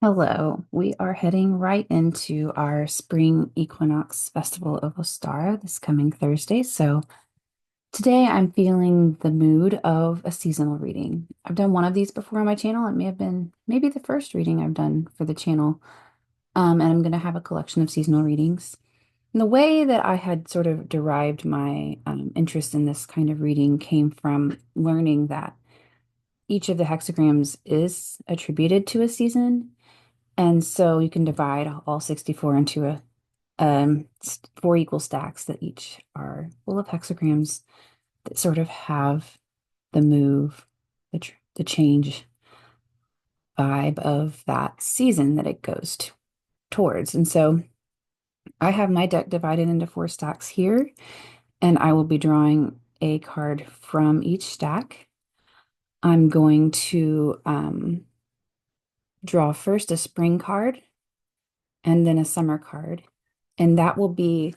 Hello, we are heading right into our spring equinox festival of Ostara this coming Thursday. So today I'm feeling the mood of a seasonal reading. I've done one of these before on my channel. It may have been maybe the first reading I've done for the channel. And I'm going to have a collection of seasonal readings. And the way that I had sort of derived my interest in this kind of reading came from learning that each of the hexagrams is attributed to a season. And so you can divide all 64 into four equal stacks that each are full of hexagrams that sort of have the move, the change vibe of that season that it goes towards. And so I have my deck divided into four stacks here, and I will be drawing a card from each stack. I'm going to draw first a spring card and then a summer card. And that will be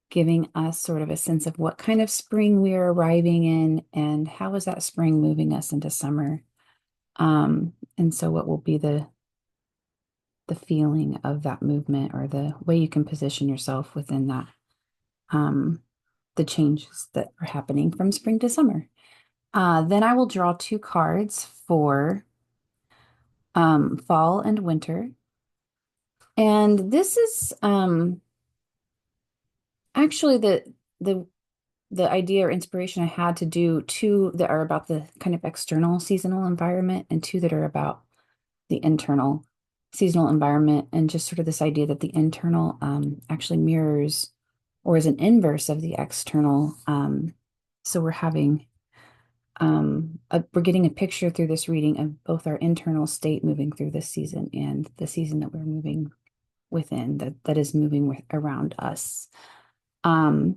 giving us sort of a sense of what kind of spring we are arriving in and how is that spring moving us into summer. And so what will be the feeling of that movement or the way you can position yourself within that, the changes that are happening from spring to summer. Then I will draw two cards for fall and winter. And this is actually the the idea or inspiration I had to do two that are about the kind of external seasonal environment and two that are about the internal seasonal environment, and just sort of this idea that the internal actually mirrors or is an inverse of the external. So we're having we're getting a picture through this reading of both our internal state moving through this season and the season that we're moving within, that is moving around us. So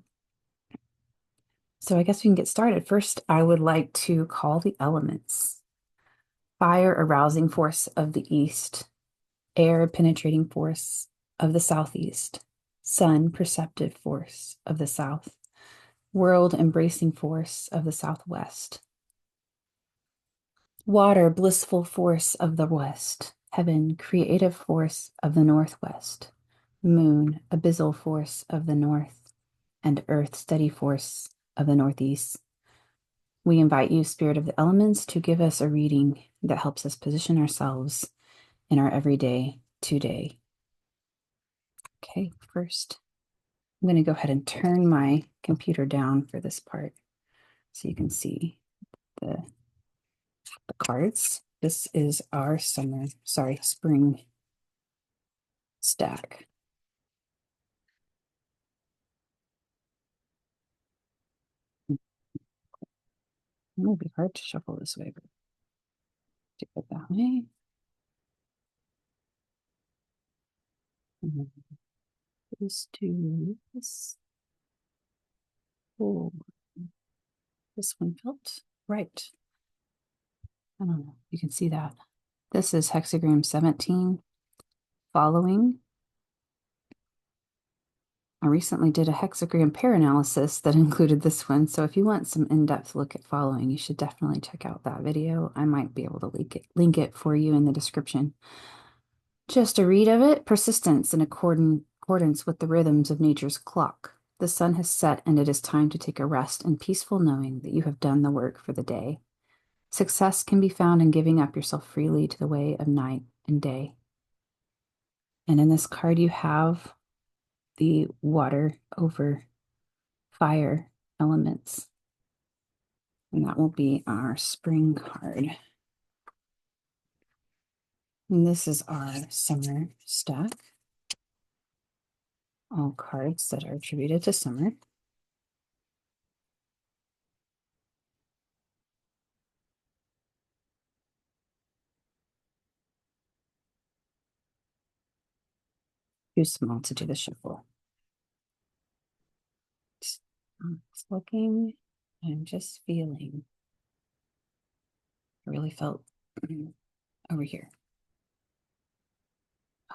I guess we can get started. First, I would like to call the elements. Fire, arousing force of the east. Air, penetrating force of the southeast. Sun, perceptive force of the south. World, embracing force of the southwest. Water, blissful force of the west. Heaven, creative force of the northwest. Moon, abyssal force of the north. And earth, steady force of the northeast. We invite you, Spirit of the Elements, to give us a reading that helps us position ourselves in our everyday today. Okay, first, I'm going to go ahead and turn my computer down for this part so you can see the cards. This is our spring stack. It might be hard to shuffle this way, but do it that way. And let's do this. Oh, this one felt right. I don't know. You can see that. This is hexagram 17, following. I recently did a hexagram pair analysis that included this one. So if you want some in-depth look at following, you should definitely check out that video. I might be able to link it for you in the description. Just a read of it. Persistence in accordance with the rhythms of nature's clock. The sun has set and it is time to take a rest in peaceful knowing that you have done the work for the day. Success can be found in giving up yourself freely to the way of night and day. And in this card, you have the water over fire elements. And that will be our spring card. And this is our summer stack. All cards that are attributed to summer. Too small to do the shuffle. Just looking and just feeling. I really felt over here.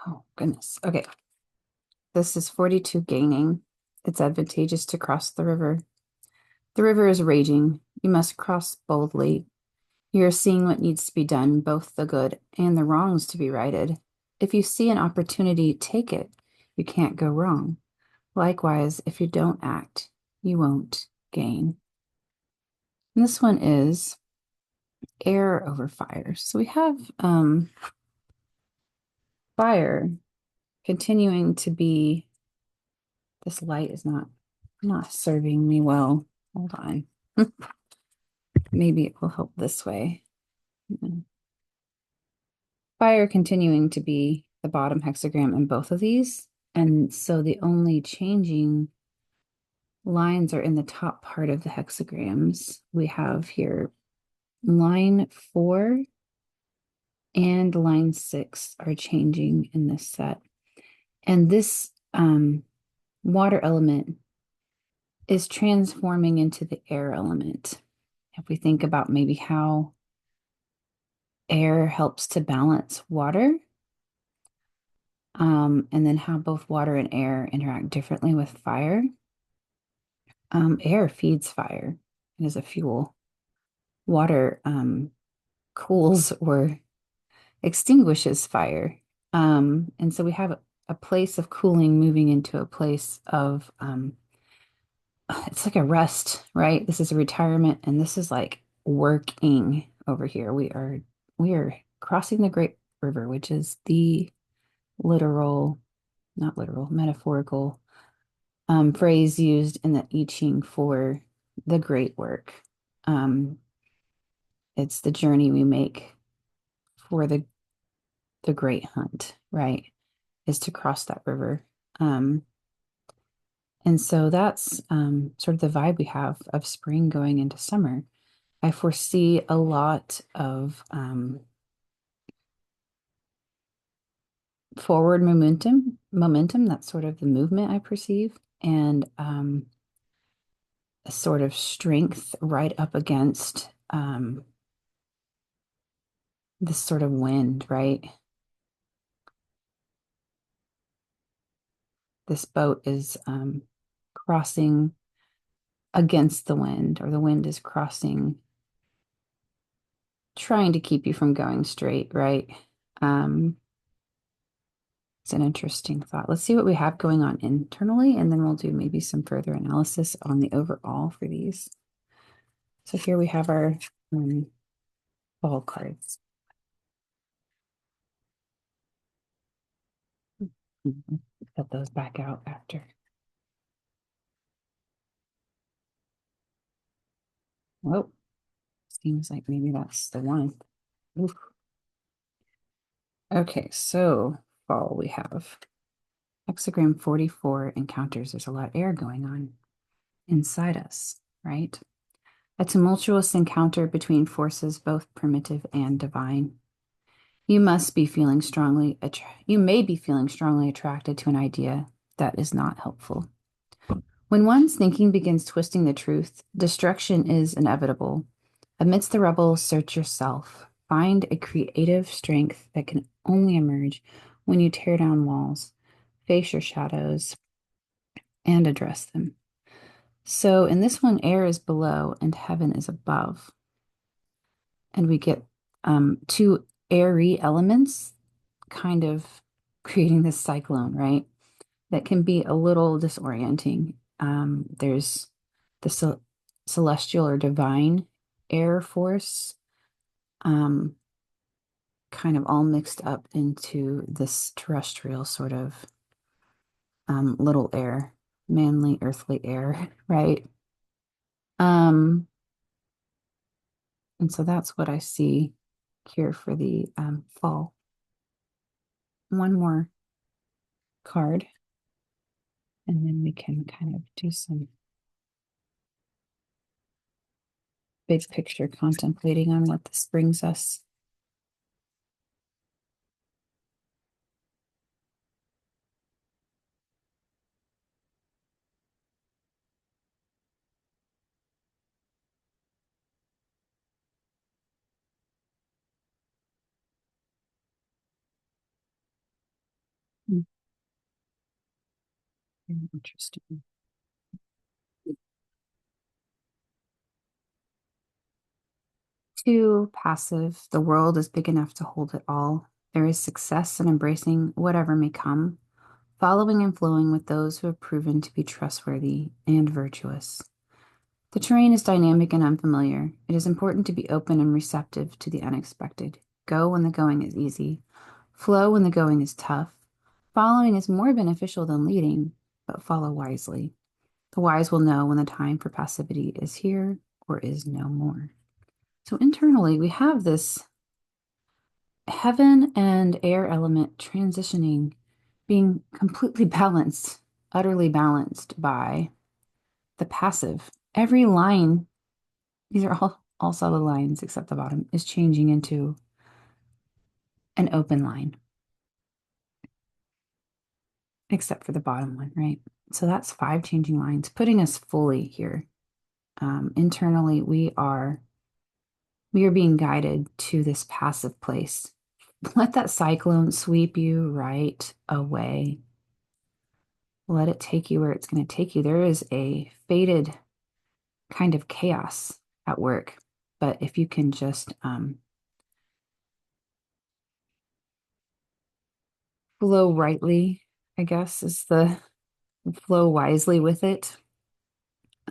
Oh, goodness. Okay. This is 42 gaining. It's advantageous to cross the river. The river is raging. You must cross boldly. You are seeing what needs to be done, both the good and the wrongs to be righted. If you see an opportunity, take it. You can't go wrong. Likewise, if you don't act, you won't gain. And this one is air over fire. So we have fire continuing to be, this light is not serving me well. Hold on. Maybe it will help this way. Fire continuing to be the bottom hexagram in both of these. And so the only changing lines are in the top part of the hexagrams. We have here line 4 and line 6 are changing in this set. And this water element is transforming into the air element. If we think about maybe how air helps to balance water, and then how both water and air interact differently with fire. Air feeds fire. It is a fuel. Water cools or extinguishes fire. And so we have a place of cooling moving into a place of it's like a rest, right? This is a retirement, and this is like working over here. We are crossing the Great River, which is the literal, not literal, metaphorical phrase used in the I Ching for the great work. It's the journey we make for the great hunt, right? Is to cross that river. And so that's sort of the vibe we have of spring going into summer. I foresee a lot of forward momentum. That's sort of the movement I perceive, and a sort of strength right up against this sort of wind, right? This boat is crossing against the wind, or the wind is crossing, trying to keep you from going straight, right? It's an interesting thought. Let's see what we have going on internally, and then we'll do maybe some further analysis on the overall for these. So here we have our fall cards. Put those back out after. Oh, seems like maybe that's the one. Oof. Okay, so fall we have hexagram 44 encounters. There's a lot of air going on inside us, right? A tumultuous encounter between forces both primitive and divine. You must be feeling strongly, you may be feeling strongly attracted to an idea that is not helpful. When one's thinking begins twisting the truth, destruction is inevitable. Amidst the rubble, search yourself. Find a creative strength that can only emerge when you tear down walls, face your shadows, and address them. So in this one, air is below and heaven is above. And we get two airy elements kind of creating this cyclone, right? That can be a little disorienting. There's the celestial or divine air force, kind of all mixed up into this terrestrial sort of little air, manly, earthly air, right? And so that's what I see here for the fall. One more card, and then we can kind of do some big picture contemplating on what this brings us. Hmm, very interesting. Too passive. The world is big enough to hold it all. There is success in embracing whatever may come, following and flowing with those who have proven to be trustworthy and virtuous. The terrain is dynamic and unfamiliar. It is important to be open and receptive to the unexpected. Go when the going is easy. Flow when the going is tough. Following is more beneficial than leading, but follow wisely. The wise will know when the time for passivity is here or is no more. So internally, we have this heaven and air element transitioning, being completely balanced, utterly balanced by the passive. Every line, these are all solid lines except the bottom, is changing into an open line, except for the bottom one, right? So that's 5 changing lines, putting us fully here. Internally, we are being guided to this passive place. Let that cyclone sweep you right away. Let it take you where it's going to take you. There is a fated kind of chaos at work, but if you can just flow rightly, I guess is the flow wisely with it,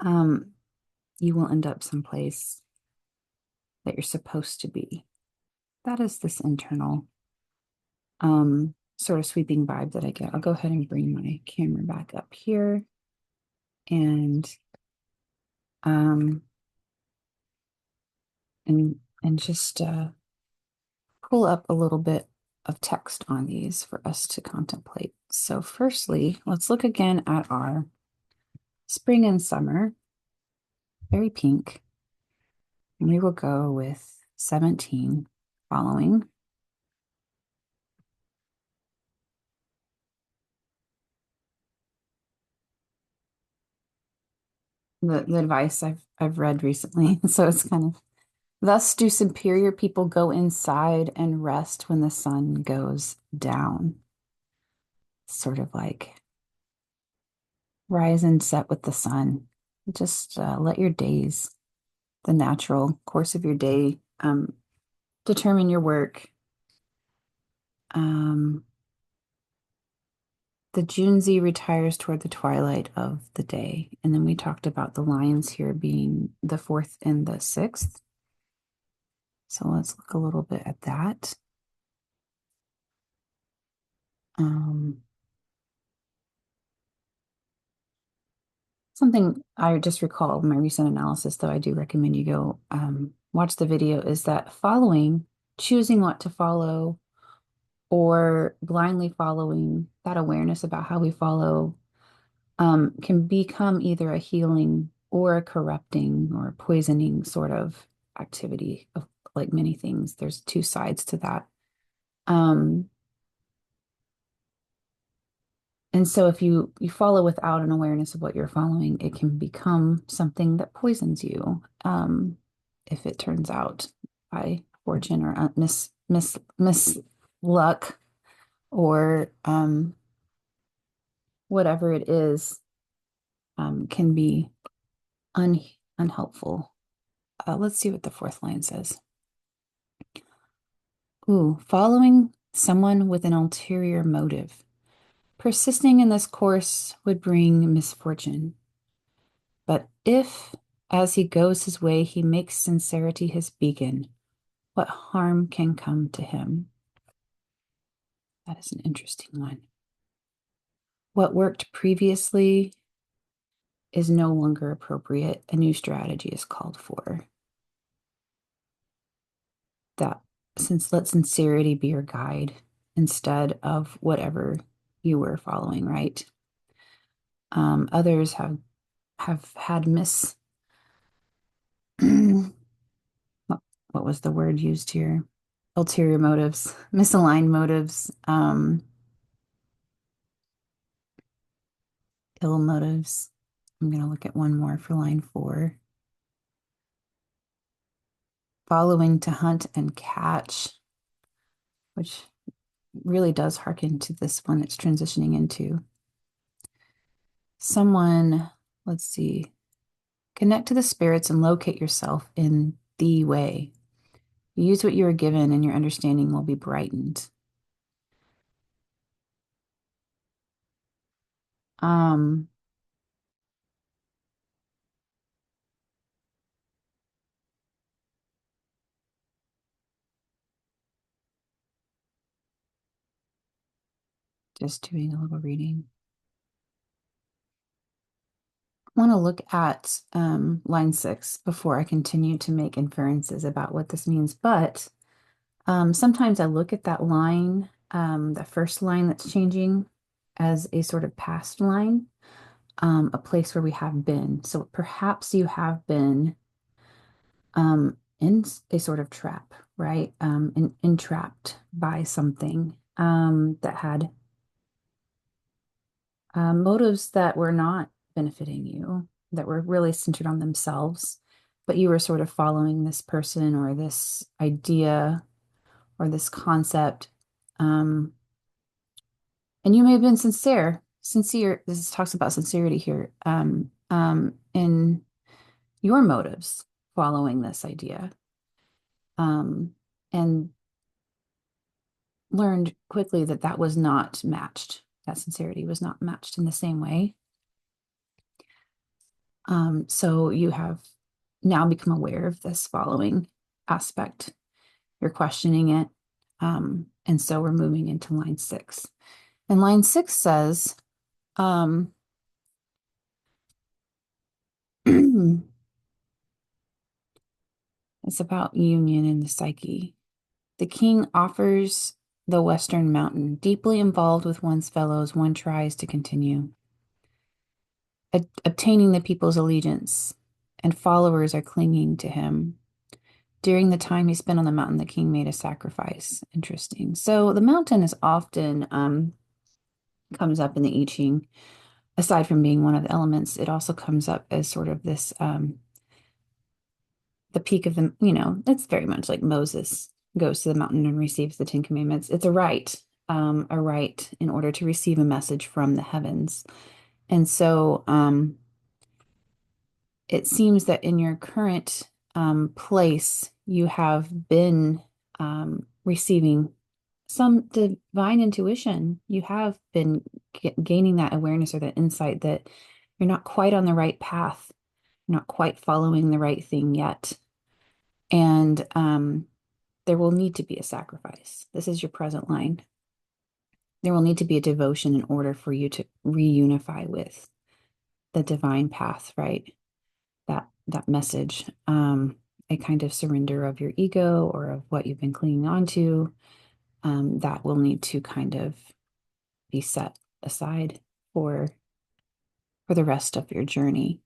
you will end up someplace that you're supposed to be. That is this internal sort of sweeping vibe that I get. I'll go ahead and bring my camera back up here and just pull up a little bit of text on these for us to contemplate. So firstly, let's look again at our spring and summer, very pink. And we will go with 17 following. The advice I've read recently. So it's kind of, thus do superior people go inside and rest when the sun goes down. Sort of like rise and set with the sun. Just let your days, the natural course of your day, determine your work. The Junzi retires toward the twilight of the day. And then we talked about the lines here being the 4th and the 6th. So let's look a little bit at that. Something I just recall my recent analysis, though I do recommend you go watch the video, is that following, choosing what to follow, or blindly following, that awareness about how we follow can become either a healing or a corrupting or poisoning sort of activity of like many things. There's 2 sides to that. And so if you follow without an awareness of what you're following, it can become something that poisons you. If it turns out by fortune or miss luck or whatever it is, can be unhelpful. Let's see what the 4th line says. Ooh, following someone with an ulterior motive. Persisting in this course would bring misfortune. But if, as he goes his way, he makes sincerity his beacon, what harm can come to him? That is an interesting one. What worked previously is no longer appropriate. A new strategy is called for. That, since let sincerity be your guide instead of whatever you were following, right? Others have had what was the word used here? Ulterior motives, misaligned motives, ill motives. I'm going to look at one more for line 4. Following to hunt and catch, which really does harken to this one it's transitioning into. Someone, let's see, connect to the spirits and locate yourself in the way. Use what you are given and your understanding will be brightened. Um, just doing a little reading. I want to look at line 6 before I continue to make inferences about what this means. But sometimes I look at that line, the first line that's changing, as a sort of past line, a place where we have been. So perhaps you have been in a sort of trap, right? Entrapped by something that had motives that were not benefiting you, that were really centered on themselves, but you were sort of following this person or this idea or this concept. Um, and you may have been sincere. This talks about sincerity here, in your motives following this idea. Um, and learned quickly that that was not matched. That sincerity was not matched in the same way. So you have now become aware of this following aspect. You're questioning it. And so we're moving into line 6. And line 6 says, it's about union in the psyche. The king offers the Western mountain. Deeply involved with one's fellows, one tries to continue. Obtaining the people's allegiance, and followers are clinging to him. During the time he spent on the mountain, the king made a sacrifice. Interesting. So the mountain is often comes up in the I Ching. Aside from being one of the elements, it also comes up as sort of this the peak of the, it's very much like Moses goes to the mountain and receives the Ten Commandments. It's a right in order to receive a message from the heavens. And so it seems that in your current place, you have been receiving some divine intuition. You have been gaining that awareness or that insight that you're not quite on the right path, you're not quite following the right thing yet. And there will need to be a sacrifice. This is your present line. There will need to be a devotion in order for you to reunify with the divine path, right? That message, a kind of surrender of your ego or of what you've been clinging on to, that will need to kind of be set aside for the rest of your journey.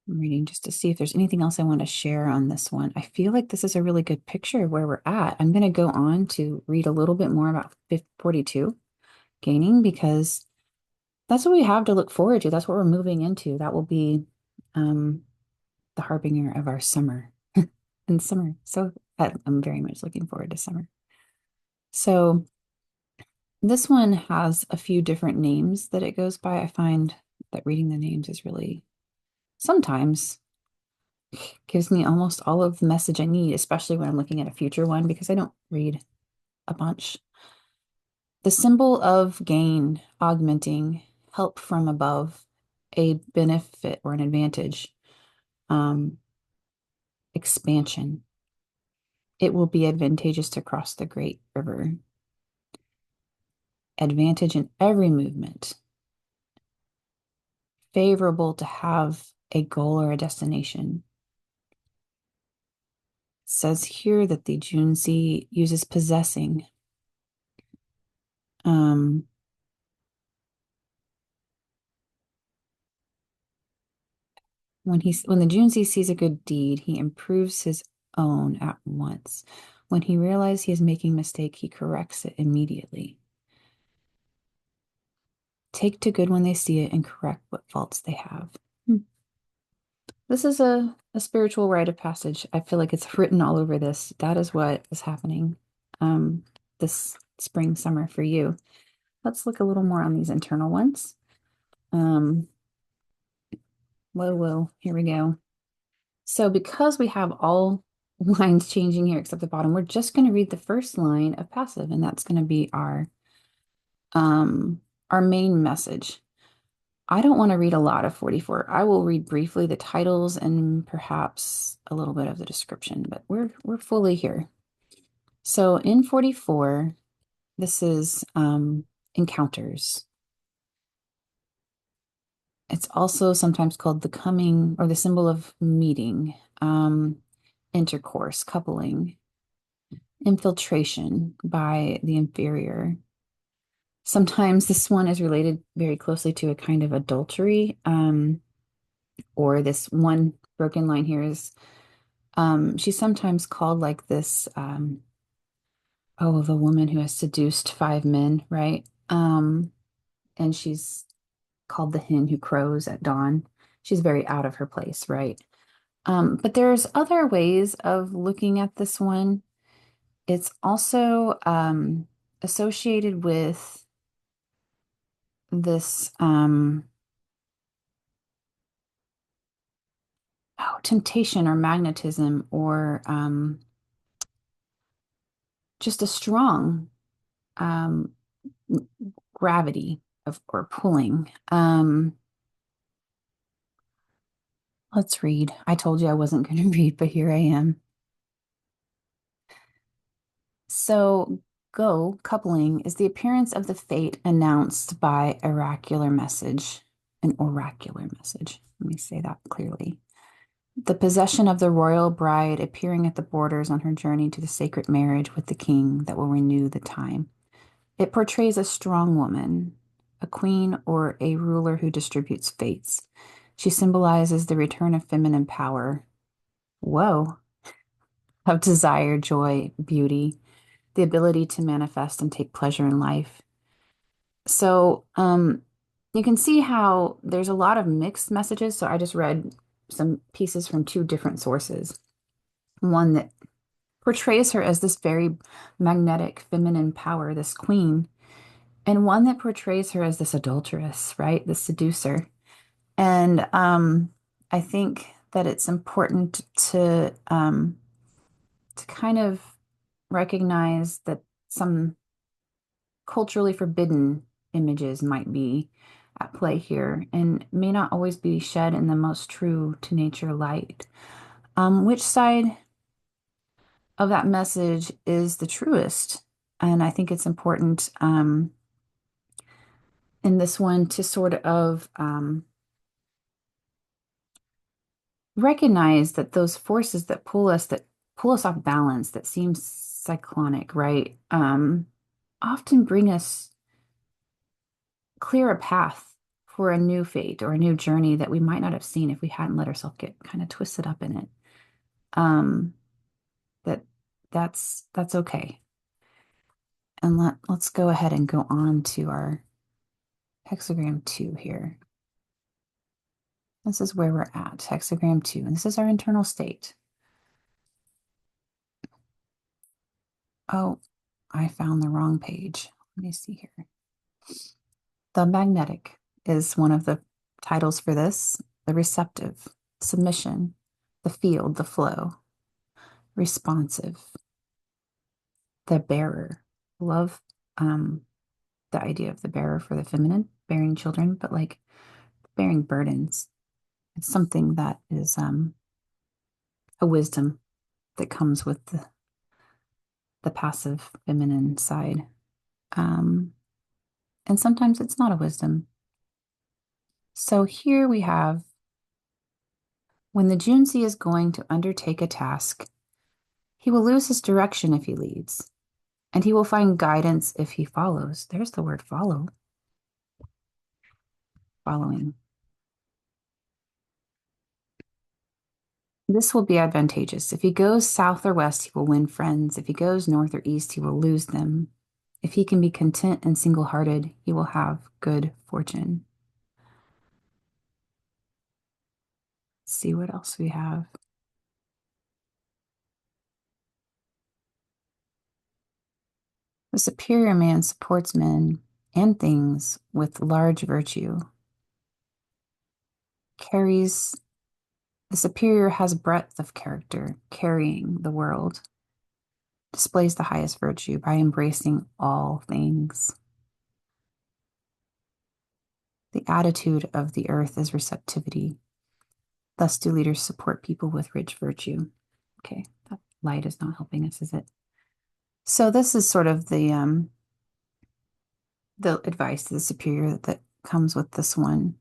I'm reading just to see if there's anything else I want to share on this one. I feel like this is a really good picture of where we're at. I'm going to go on to read a little bit more about 42 gaining, because that's what we have to look forward to. That's what we're moving into. That will be the harbinger of our summer and summer. So I'm very much looking forward to summer. So this one has a few different names that it goes by. I find that reading the names is really sometimes gives me almost all of the message I need, especially when I'm looking at a future one, because I don't read a bunch. The symbol of gain, augmenting, help from above, a benefit or an advantage, um, expansion. It will be advantageous to cross the great river. Advantage in every movement. Favorable to have a goal or a destination. It says here that the Junzi uses possessing. When the Junzi sees a good deed, he improves his own at once. When he realizes he is making a mistake, he corrects it immediately. Take to good when they see it and correct what faults they have. This is a spiritual rite of passage. I feel like it's written all over this. That is what is happening this spring, summer for you. Let's look a little more on these internal ones. Whoa, here we go. So because we have all lines changing here except the bottom. We're just going to read the first line of passive, and that's going to be our main message. I don't want to read a lot of 44. I will read briefly the titles and perhaps a little bit of the description, but we're fully here. So in 44, this is encounters. It's also sometimes called the coming or the symbol of meeting, intercourse, coupling, infiltration by the inferior. Sometimes this one is related very closely to a kind of adultery, or this one broken line here is she's sometimes called like this, oh, the woman who has seduced five men, right? And she's called the hen who crows at dawn. She's very out of her place, right? But there's other ways of looking at this one. It's also associated with this temptation or magnetism or just a strong um, gravity of or pulling. Let's read. I told you I wasn't going to read, but here I am. So, go, coupling, is the appearance of the fate announced by oracular message, an oracular message. Let me say that clearly. The possession of the royal bride appearing at the borders on her journey to the sacred marriage with the king that will renew the time. It portrays a strong woman, a queen, or a ruler who distributes fates. She symbolizes the return of feminine power. Whoa, of desire, joy, beauty, the ability to manifest and take pleasure in life. So, you can see how there's a lot of mixed messages. So I just read some pieces from two different sources. One that portrays her as this very magnetic feminine power, this queen, and one that portrays her as this adulteress, right? The seducer. And I think that it's important to kind of recognize that some culturally forbidden images might be at play here and may not always be shed in the most true to nature light. Which side of that message is the truest? And I think it's important in this one to sort of recognize that those forces that pull us off balance, that seem cyclonic, right? Often bring us clear a path for a new fate or a new journey that we might not have seen if we hadn't let ourselves get kind of twisted up in it. Um, that that's okay. And let's go ahead and go on to our hexagram 2 here. This is where we're at, hexagram 2, and this is our internal state. Oh, I found the wrong page. Let me see here. The magnetic is one of the titles for this. The receptive, submission, the field, the flow, responsive, the bearer. Love the idea of the bearer for the feminine, bearing children, but like bearing burdens. It's something that is a wisdom that comes with the passive feminine side. And sometimes it's not a wisdom. So here we have when the Junzi is going to undertake a task, he will lose his direction if he leads, and he will find guidance if he follows. There's the word follow, following. This will be advantageous. If he goes south or west, he will win friends. If he goes north or east, he will lose them. If he can be content and single-hearted, he will have good fortune. Let's see what else we have. The superior man supports men and things with large virtue, carries The superior has breadth of character, carrying the world, displays the highest virtue by embracing all things. The attitude of the earth is receptivity. Thus do leaders support people with rich virtue. Okay, that light is not helping us, is it? So this is sort of the advice to the superior that comes with this one.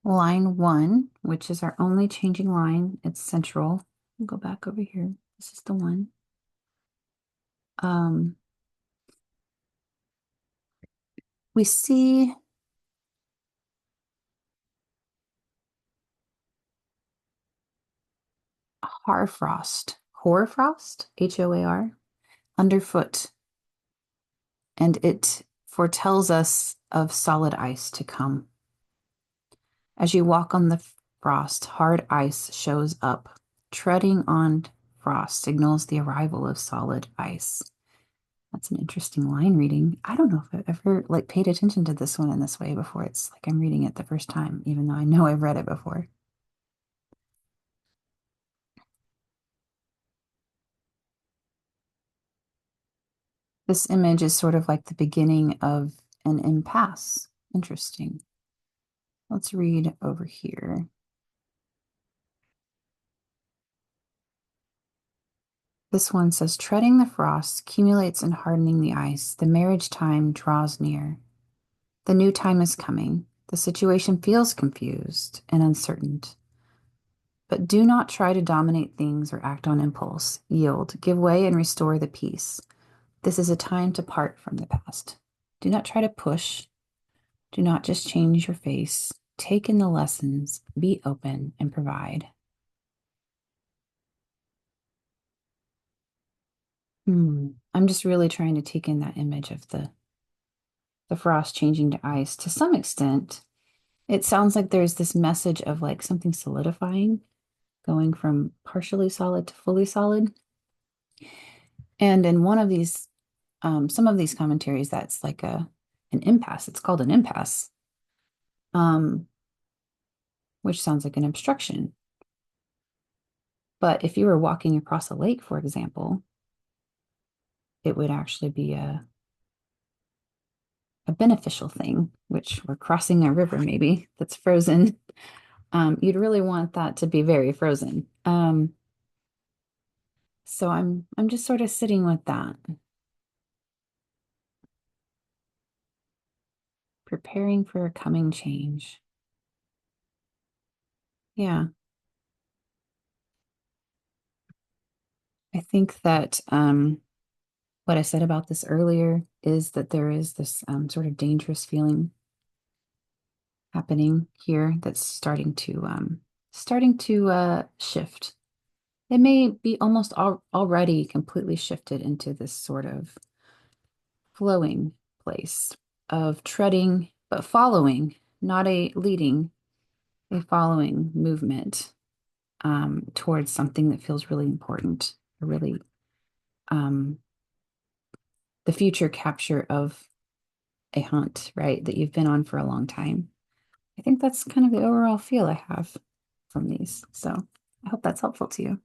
Line 1, which is our only changing line, it's central. We'll go back over here. This is the one. We see hoarfrost, Hoar, underfoot, and it foretells us of solid ice to come. As you walk on the frost, hard ice shows up. Treading on frost signals the arrival of solid ice. That's an interesting line reading. I don't know if I've ever paid attention to this one in this way before. It's like I'm reading it the first time, even though I know I've read it before. This image is sort of like the beginning of an impasse. Interesting. Let's read over here. This one says, treading the frost, accumulates and hardening the ice. The marriage time draws near. The new time is coming. The situation feels confused and uncertain. But do not try to dominate things or act on impulse. Yield, give way, and restore the peace. This is a time to part from the past. Do not try to push. Do not just change your face. Take in the lessons, be open, and provide. I'm just really trying to take in that image of the frost changing to ice. To some extent, it sounds like there's this message of like something solidifying, going from partially solid to fully solid. And in one of these, some of these commentaries, that's like an impasse. It's called an impasse, which sounds like an obstruction. But if you were walking across a lake, for example, it would actually be a beneficial thing, which we're crossing a river maybe that's frozen. You'd really want that to be very frozen. So I'm just sort of sitting with that. Preparing for a coming change. Yeah. I think that what I said about this earlier is that there is this sort of dangerous feeling happening here that's starting to shift. It may be almost already completely shifted into this sort of flowing place of treading, but following, not a leading, a following movement towards something that feels really important, really the future capture of a hunt, right, that you've been on for a long time. I think that's kind of the overall feel I have from these. So I hope that's helpful to you.